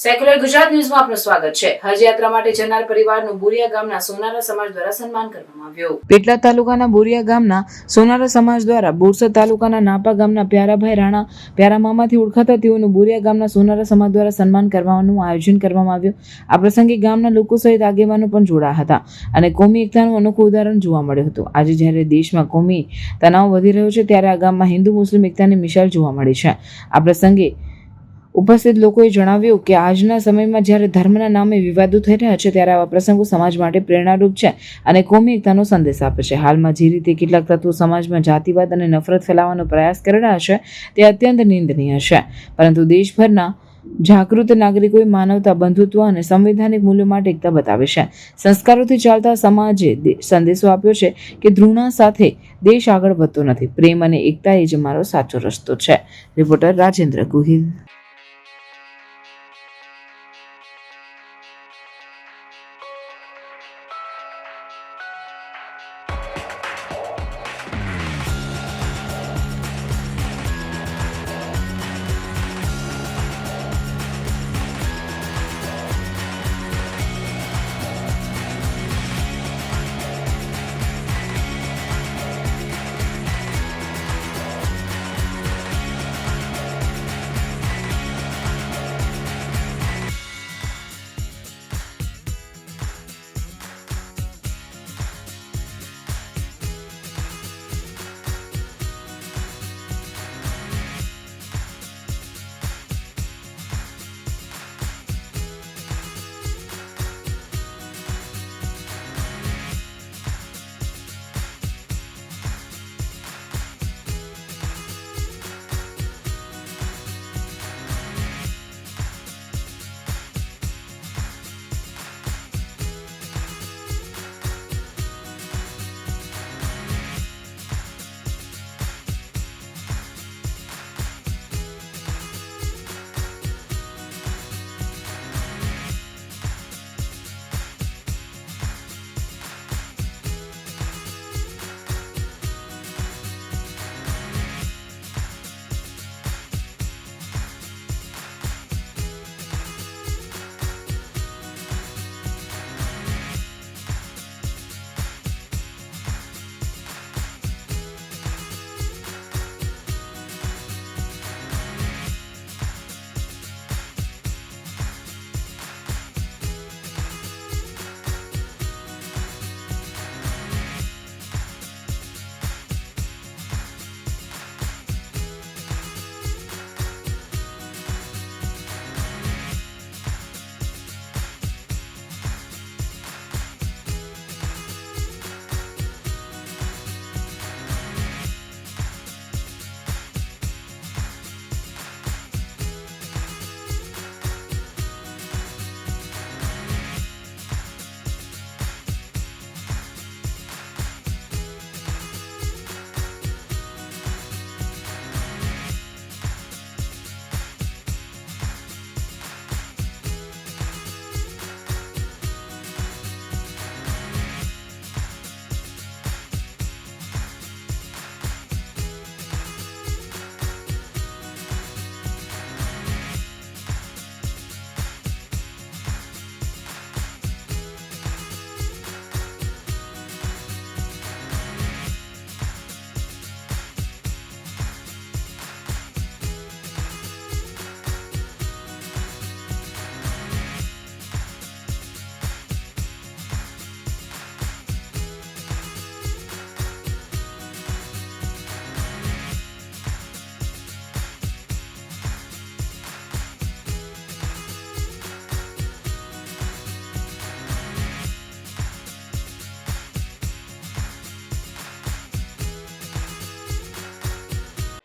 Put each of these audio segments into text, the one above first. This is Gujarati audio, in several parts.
સેક્યુલર ગુજરાત ન્યૂઝમાં આપનું સ્વાગત છે। હજ યાત્રા માટે જનાર પરિવારનું બોરિયા ગામના સોનારા સમાજ દ્વારા સન્માન કરવામાં આવ્યું। પેટલાદ તાલુકાના બોરિયા ગામના સોનારા સમાજ દ્વારા બોરસદ તાલુકાના નાપા ગામના પ્યારાભાઈ રાણા પ્યારા મામાથી ઓળખાતા તેઓનું બોરિયા ગામના સોનારા સમાજ દ્વારા સન્માન કરવાનું આયોજન કરવામાં આવ્યું। આ પ્રસંગે ગામના લોકો સહિત આગેવાનો પણ જોડાયા હતા અને કોમી એકતાનું અનોખું ઉદાહરણ જોવા મળ્યું હતું। આજે જ્યારે દેશમાં કોમી તણાવ વધી રહ્યો છે ત્યારે આ ગામમાં હિન્દુ મુસ્લિમ એકતાની મિસાલ જોવા મળી છે। આ પ્રસંગે ઉપસ્થિત લોકોએ જણાવ્યું કે આજના સમયમાં જ્યારે ધર્મના નામે વિવાદો થઈ રહ્યા છે ત્યારે આવા પ્રસંગો સમાજ માટે પ્રેરણારૂપ છે અને કોમી એકતાનો સંદેશ આપે છે। હાલમાં જે રીતે કેટલાક તત્વો સમાજમાં જાતિવાદ અને નફરત ફેલાવવાનો પ્રયાસ કરી રહ્યા છે તે અત્યંત નિંદનીય છે, પરંતુ દેશભરના જાગૃત નાગરિકોએ માનવતા, બંધુત્વ અને સંવૈધાનિક મૂલ્યો માટે એકતા બતાવી છે। સંસ્કારોથી ચાલતા સમાજે સંદેશો આપ્યો છે કે ઘૃણા સાથે દેશ આગળ વધતો નથી, પ્રેમ અને એકતા એ જ મારો સાચો રસ્તો છે। રિપોર્ટર રાજેન્દ્ર ગુહિલ।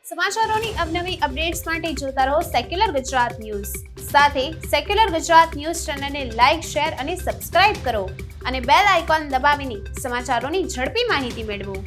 સમાચારોની અવનવી અપડેટ્સ માટે જોતા રહો સેક્યુલર ગુજરાત ન્યૂઝ। સાથે સેક્યુલર ગુજરાત ન્યૂઝ ચેનલને લાઇક, શેર અને સબસ્ક્રાઇબ કરો અને બેલ આઇકોન દબાવીને સમાચારોની ઝડપી માહિતી મેળવો।